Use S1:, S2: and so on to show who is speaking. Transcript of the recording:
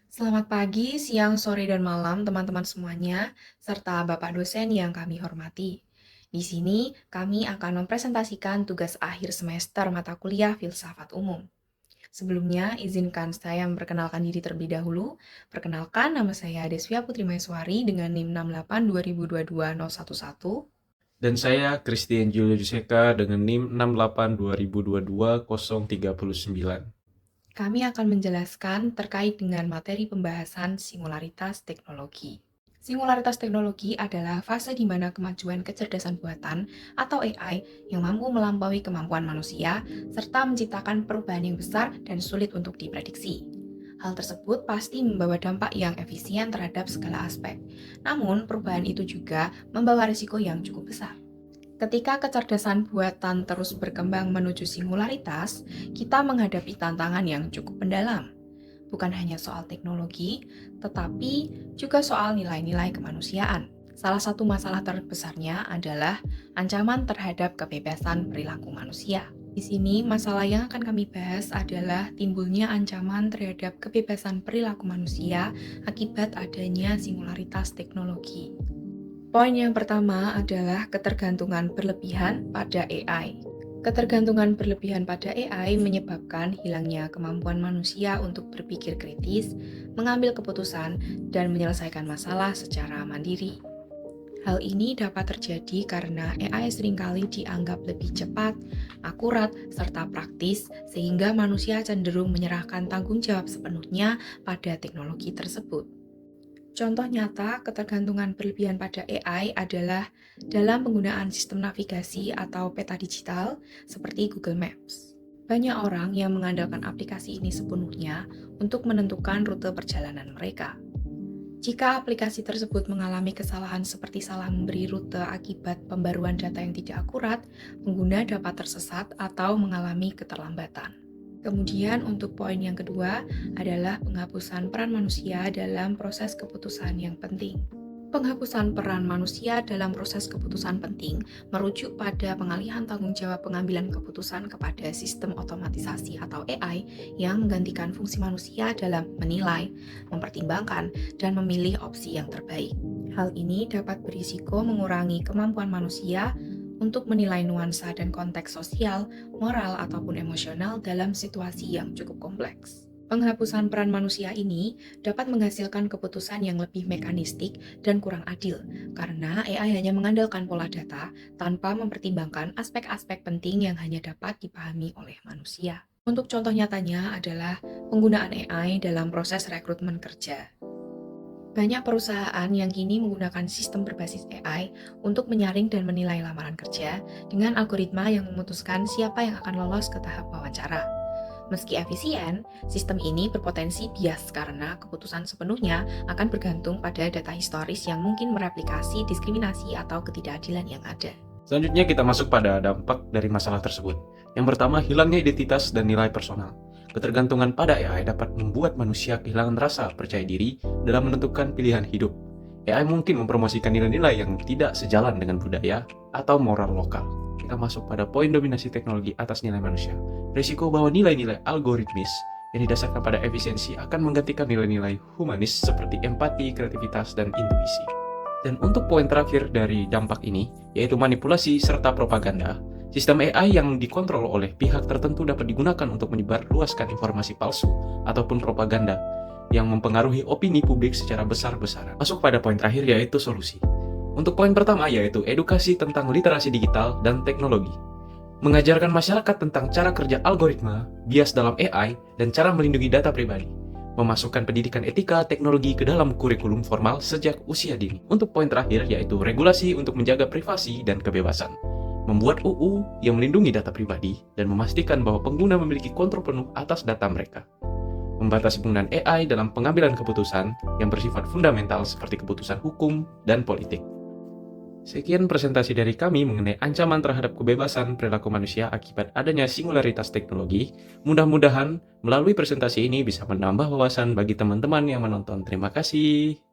S1: Selamat pagi, siang, sore, dan malam teman-teman semuanya, serta Bapak dosen yang kami hormati. Di sini kami akan mempresentasikan tugas akhir semester mata kuliah Filsafat Umum. Sebelumnya, izinkan saya memperkenalkan diri terlebih dahulu. Perkenalkan, nama saya Deswia Putri Maeswari dengan NIM 6820220111.
S2: Dan saya Christian Julio Juseka dengan NIM 682022-039.
S1: Kami akan menjelaskan terkait dengan materi pembahasan singularitas teknologi. Singularitas teknologi adalah fase di mana kemajuan kecerdasan buatan atau AI yang mampu melampaui kemampuan manusia serta menciptakan perubahan yang besar dan sulit untuk diprediksi. Hal tersebut pasti membawa dampak yang efisien terhadap segala aspek. Namun, perubahan itu juga membawa risiko yang cukup besar. Ketika kecerdasan buatan terus berkembang menuju singularitas, kita menghadapi tantangan yang cukup mendalam. Bukan hanya soal teknologi, tetapi juga soal nilai-nilai kemanusiaan. Salah satu masalah terbesarnya adalah ancaman terhadap kebebasan perilaku manusia. Di sini, masalah yang akan kami bahas adalah timbulnya ancaman terhadap kebebasan perilaku manusia akibat adanya singularitas teknologi. Poin yang pertama adalah ketergantungan berlebihan pada AI. Ketergantungan berlebihan pada AI menyebabkan hilangnya kemampuan manusia untuk berpikir kritis, mengambil keputusan, dan menyelesaikan masalah secara mandiri. Hal ini dapat terjadi karena AI seringkali dianggap lebih cepat, akurat, serta praktis, sehingga manusia cenderung menyerahkan tanggung jawab sepenuhnya pada teknologi tersebut. Contoh nyata ketergantungan berlebihan pada AI adalah dalam penggunaan sistem navigasi atau peta digital seperti Google Maps. Banyak orang yang mengandalkan aplikasi ini sepenuhnya untuk menentukan rute perjalanan mereka. Jika aplikasi tersebut mengalami kesalahan seperti salah memberi rute akibat pembaruan data yang tidak akurat, pengguna dapat tersesat atau mengalami keterlambatan. Kemudian untuk poin yang kedua adalah penghapusan peran manusia dalam proses keputusan yang penting. Penghapusan peran manusia dalam proses keputusan penting merujuk pada pengalihan tanggung jawab pengambilan keputusan kepada sistem otomatisasi atau AI yang menggantikan fungsi manusia dalam menilai, mempertimbangkan, dan memilih opsi yang terbaik. Hal ini dapat berisiko mengurangi kemampuan manusia untuk menilai nuansa dan konteks sosial, moral, ataupun emosional dalam situasi yang cukup kompleks. Penghapusan peran manusia ini dapat menghasilkan keputusan yang lebih mekanistik dan kurang adil, karena AI hanya mengandalkan pola data tanpa mempertimbangkan aspek-aspek penting yang hanya dapat dipahami oleh manusia. Untuk contoh nyatanya adalah penggunaan AI dalam proses rekrutmen kerja. Banyak perusahaan yang kini menggunakan sistem berbasis AI untuk menyaring dan menilai lamaran kerja dengan algoritma yang memutuskan siapa yang akan lolos ke tahap wawancara. Meski efisien, sistem ini berpotensi bias karena keputusan sepenuhnya akan bergantung pada data historis yang mungkin mereplikasi diskriminasi atau ketidakadilan yang ada.
S2: Selanjutnya kita masuk pada dampak dari masalah tersebut. Yang pertama, hilangnya identitas dan nilai personal. Ketergantungan pada AI dapat membuat manusia kehilangan rasa percaya diri dalam menentukan pilihan hidup. AI mungkin mempromosikan nilai-nilai yang tidak sejalan dengan budaya atau moral lokal. Kita masuk pada poin dominasi teknologi atas nilai manusia. Risiko bahwa nilai-nilai algoritmis yang didasarkan pada efisiensi akan menggantikan nilai-nilai humanis seperti empati, kreativitas, dan intuisi. Dan untuk poin terakhir dari dampak ini, yaitu manipulasi serta propaganda, sistem AI yang dikontrol oleh pihak tertentu dapat digunakan untuk menyebarluaskan informasi palsu ataupun propaganda yang mempengaruhi opini publik secara besar-besaran. Masuk pada poin terakhir, yaitu solusi. Untuk poin pertama, yaitu edukasi tentang literasi digital dan teknologi. Mengajarkan masyarakat tentang cara kerja algoritma, bias dalam AI, dan cara melindungi data pribadi. Memasukkan pendidikan etika teknologi ke dalam kurikulum formal sejak usia dini. Untuk poin terakhir, yaitu regulasi untuk menjaga privasi dan kebebasan. Membuat UU yang melindungi data pribadi dan memastikan bahwa pengguna memiliki kontrol penuh atas data mereka. Membatasi penggunaan AI dalam pengambilan keputusan yang bersifat fundamental seperti keputusan hukum dan politik. Sekian presentasi dari kami mengenai ancaman terhadap kebebasan perilaku manusia akibat adanya singularitas teknologi. Mudah-mudahan melalui presentasi ini bisa menambah wawasan bagi teman-teman yang menonton. Terima kasih.